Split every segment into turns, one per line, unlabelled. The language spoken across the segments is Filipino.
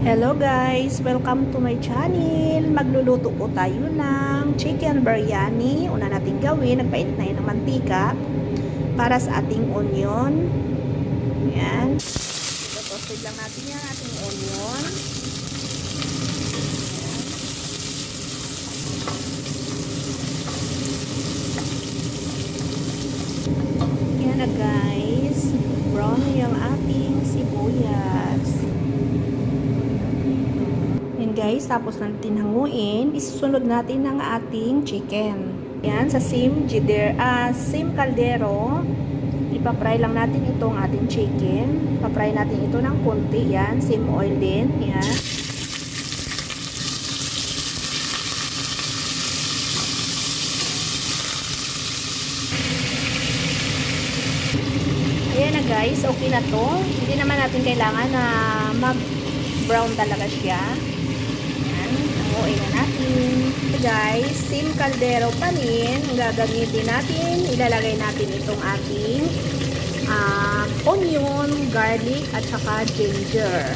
Hello guys! Welcome to my channel. Magluluto po tayo ng chicken biryani. Una natin gawin, nagpainit na yun ng mantika para sa ating onion. Ayan. Ito-toasted lang natin yung ating onion. Ayan na guys. Brown yung ating sibuyas. Guys, tapos natin hanguin, isusunod natin ang ating chicken. Yan, sa same kaldero, ipapry lang natin itong ating chicken. Papry natin ito ng konti, yan, same oil din, yan. Ayan na guys, okay na to. Hindi naman natin kailangan na mag-brown talaga siya. Hanguin na natin. So guys, same kaldero pa rin. Gagamitin natin, ilalagay natin itong ating onion, garlic, at saka ginger.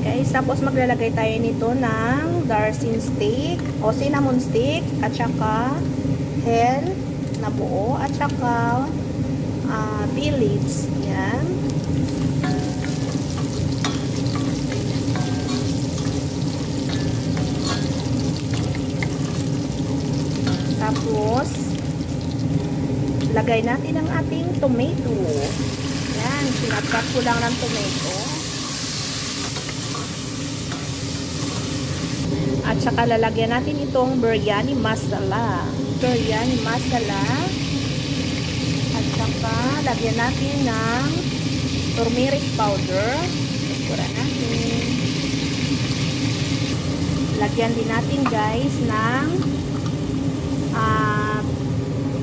Guys, tapos maglalagay tayo nito ng darsin stick o cinnamon stick, at saka hell na buo, at saka bay leaves. Yan. Tapos, lagay natin ang ating tomato. Yan, sinaprak ko lang ng tomato. At saka lalagyan natin itong biryani masala. Biryani masala. At saka lagyan natin ng turmeric powder. Pura natin. Lagyan din natin guys ng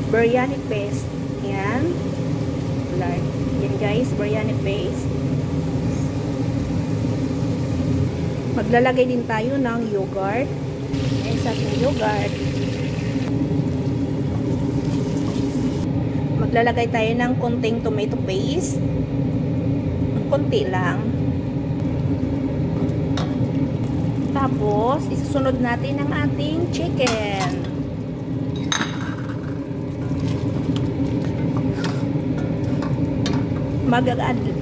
biryani paste. Yan. Yan guys, biryani paste. Maglalagay din tayo ng yogurt. Ayan sa ating yogurt. Maglalagay tayo ng konting tomato paste. Konti lang. Tapos, isusunod natin ang ating chicken.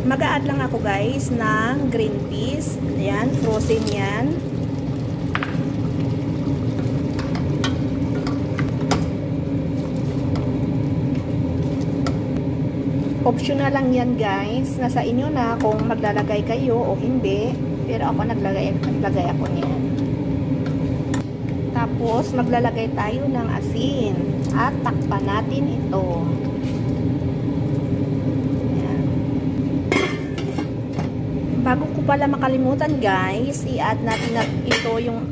Mag-a-add lang ako guys ng green peas. Ayan, frozen yan. Optional lang yan guys. Nasa inyo na kung maglalagay kayo o hindi. Pero ako naglagay ako niyan. Tapos maglalagay tayo ng asin at takpan natin ito. Bago ko pala makalimutan guys, i-add natin ito yung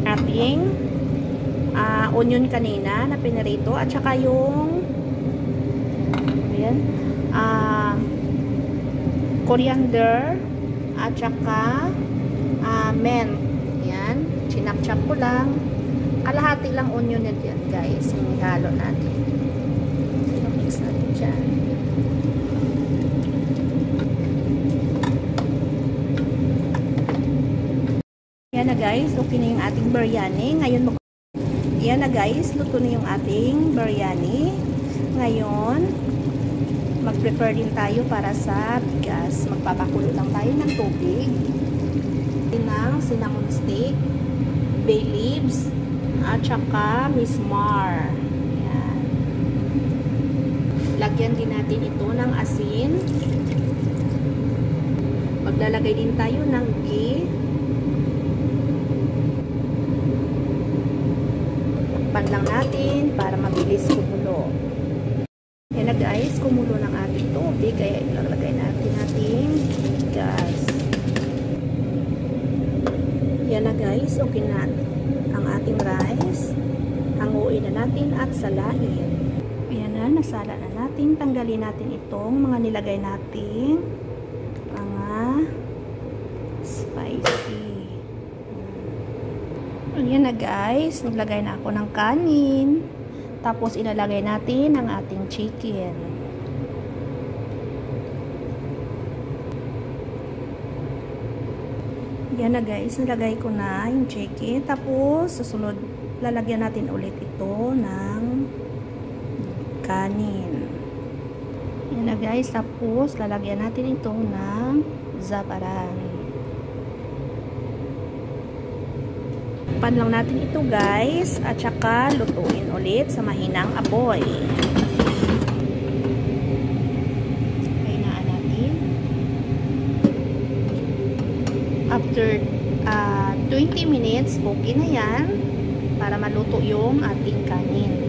ating onion kanina na pinarito, at saka yung ayan, coriander, at saka mint. Ayan, chinap-chap ko lang. Kalahati lang onion na dyan guys. Hinihalo natin. Mix natin dyan. Yan na guys, okay na yung ating biryani. Ngayon, yan na guys, luto na yung ating biryani. Ngayon, mag-prepare din tayo para sa bigas. Magpapakulo lang tayo ng tubig. Ng cinnamon stick, bay leaves, at saka mismar. Yan. Lagyan din natin ito ng asin. Maglalagay din tayo ng ghee. Takpan lang natin para mabilis kumulo. Yan na guys, kumulo ng ating tubig, kaya ilalagay natin ating gas. Yan na guys, okay na ang ating rice. Hanguin na natin at salain. Yan na, nasala na natin. Tanggalin natin itong mga nilagay natin mga spicy. Ayan na guys, naglagay na ako ng kanin. Tapos ilalagay natin ang ating chicken. Yan na guys, nilagay ko na yung chicken. Tapos, susunod, lalagyan natin ulit ito ng kanin. Yan na guys, tapos lalagyan natin ito ng zaparan. Pan lang natin ito guys, at saka lutuin ulit sa mahinang apoy. Kainaan natin. After 20 minutes, okay na yan para maluto yung ating kanin.